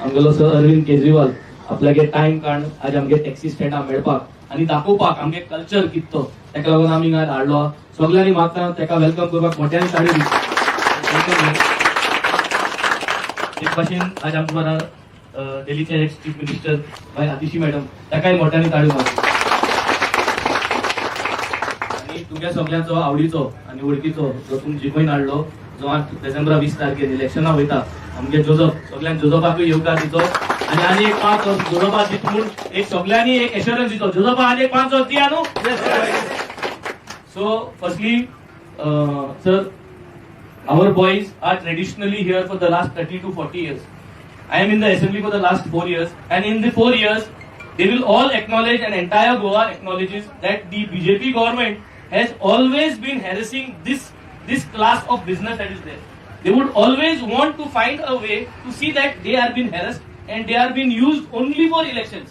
आमगेलो sir Arvind Kejriwal आपल्यागे time काढून आज आमगे टॅक्सी स्टँडार मेळपाक आणि दाखोवपाक आमगे कल्चर किततो ताका लागून आमी हांगा हाडलो. सगळ्यांनी म्हाका ताका वेलकम करपाक मोठ्याने ताळी दी. एक भाशेन आज आमचे बरा दिल्लीचे एक्स चीफ मिनिस्टर भाई आतिशी मॅडम ताकाय मोठ्याने ताळी मारली. आणि तुमच्या सगळ्यांचो आवडीचो आणि वळखीचो जो तुमी जिखून हाडलो जो आज डिसेंबर 20 तारखेर इलेक्शनाक वयता आमगे जोजफ सगळ्यांक जोजफाकूय येवकार दितो आणि आनी एक 5 वर्स जोजफा दित म्हूण एक सगळ्यांनी एक एश्युरन्स दितो जोजफा आनी एक 5 वर्स दिया न्हू. So firstly sir our boys are traditionally here for the last 30 to 40 years. I am in the assembly for the last 4 years, and in the 4 years they will all acknowledge, and entire Goa acknowledges that the BJP government has always been harassing this class of business that is there. They would always want to find a way to see that they are being harassed and they are being used only for elections.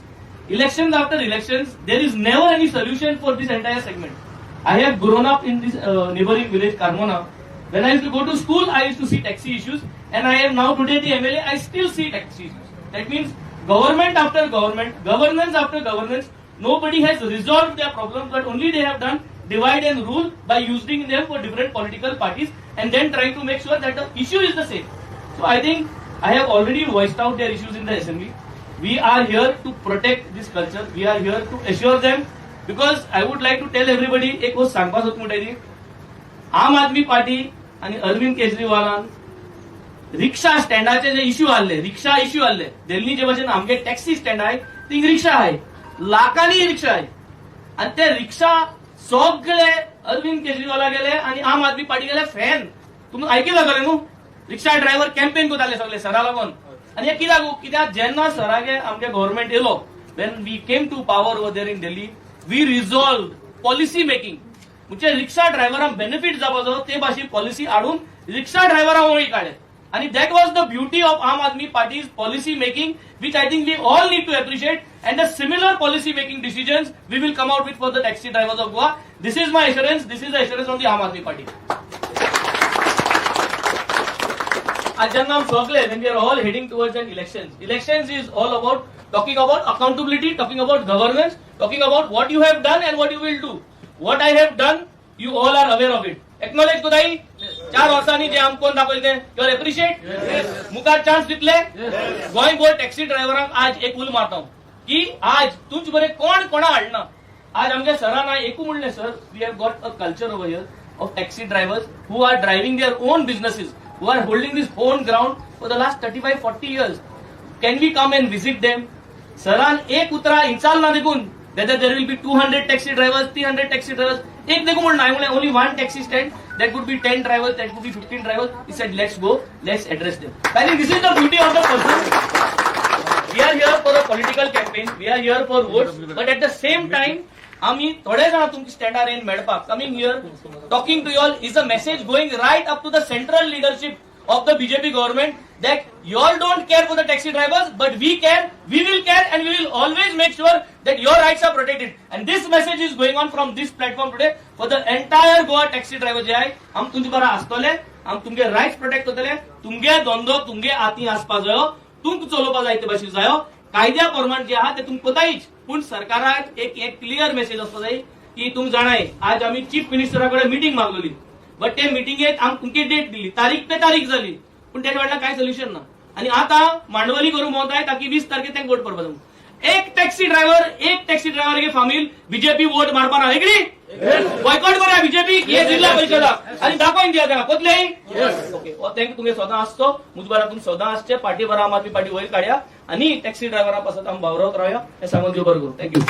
Elections after elections, there is never any solution for this entire segment. I have grown up in this neighboring village Carmona. When I used to go to school, I used to see taxi issues, and I am now today the MLA, I still see taxi issues. That means government after government, governance after governance, nobody has resolved their problems, but only they have done divide and rule by using them for different political parties and then trying to make sure that the issue is the same. So I think I have already voiced out their issues in the assembly. We are here to protect this culture. We are here to assure them, because I would like to tell everybody, एक गोष्ट सांगपाक सोदता म्हणटा ती, आम आदमी party आणि अरविंद केजरीवालान रिक्षा स्टँडाचे जे issue आले, रिक्षा इश्यू आले दिल्ली जे भाशेन आमगे टॅक्सी स्टँड आहे ती रिक्षा आहे, लाखांनी रिक्षा आहे, आणि ते रिक्षा सगळे अरविंद केजरीवाला गेले आणि आम आदमी पार्टी गेले फॅन. तुम्ही ऐकलं जातले न्हू, रिक्षा ड्रायव्हर कॅम्पेन करताले सगळे सरा लागून. आणि हे कित्याक जेन्ना सरागे आमगे गव्हर्नमेंट येलो, when we came to power over there in Delhi, we resolve policy making, म्हणजे रिक्षा ड्रायव्हरांक बेनिफिट जावपाचो ते भाशेन पॉलिसी हाडून रिक्षा ड्रायव्हरां वळी काडले. आणि that was the beauty of Aam Aadmi party's policy making, which I think we all need to appreciate, and the similar policy making decisions we will come out with for the taxi drivers of Goa. This is my assurance. This is the assurance from the Aam Aadmi Party. As Jannam Sogle, when we are all heading towards an elections. Elections is all about talking about accountability, talking about governance, talking about what you have done and what you will do. What I have done, you all are aware of it. Acknowledge to दाई 4 वर्सांनी जे आमकोन दाखयले you R appreciate. मुखार chance दितले गोंय गोळ taxi ड्रायव्हरांक आज एक उल मारता की आज तुमचे बरे कोण कोणा हाडना. आज आमगे सरान एकू म्हणले, sir we have got a culture over here of taxi drivers who are driving their own businesses, who are holding this own ground for the last 35-40 years. Can we come and visit them. सरान एक उतरा इंचाल ना देखून whether there will be 200 taxi drivers, 300 taxi drivers. एक देखो म्हणून नाही म्हणले, only one taxi stand, that would be 10 drivers, that would be 15 drivers. He said, let's go, let's address them. I think this is the beauty of the person. We are here for a political campaign, we are here for votes, but at the same time, आम्ही थोडे जण तुमची स्टँडार येऊन मेळपाक coming here, talking to you all is a message going right up to the central leadership of the BJP government that you all don't care for the taxi drivers, but we care, we will care, and we will always make sure that your rights are protected. And this message is going on from this platform today for the entire Goa taxi driver जे आहे, आम तुमचे बरा आसतले, आम तुमगे rights protect करतले, तुमगे धंदो तुमगे आती आसपा जायो, तुमक चलोवपा जाय ते भाशेन जायो, कायद्या प्रमाण जे आहा ते तुमक पतायच. पूण सरकाराक एक क्लियर मेसेज आसपा जाय की तुम जाणाय आज आम्ही चीफ मिनिस्टराकडे मीटिंग मागलेली, बट ते मिटिंगेत आम तुमके डेट दिली, तारीख पे तारीख झाली, पण त्या वेळेला काय सोल्युशन ना. आणि आता मांडवली करू मोहताय ताकि 20 तारखे त्यांक वोट पडपाक. एक टॅक्सी ड्रायव्हर गे फामील बीजेपी वोट मारपाना वेगळी बॉयकॉट करूया बीजेपी हे जिल्हा परिषदा आणि दाखवून दिया त्या कोतलेही ओके. थँक्यू. तुमगे सदां आसतो मुजबारा तुम सदां आसचे पार्टी बरा आम आदमी पार्टी वयर काढया आणि टॅक्सी ड्रायव्हरा पासत आम भावरावत रावया हे सांगून देव बरो करूं. थँक्यू.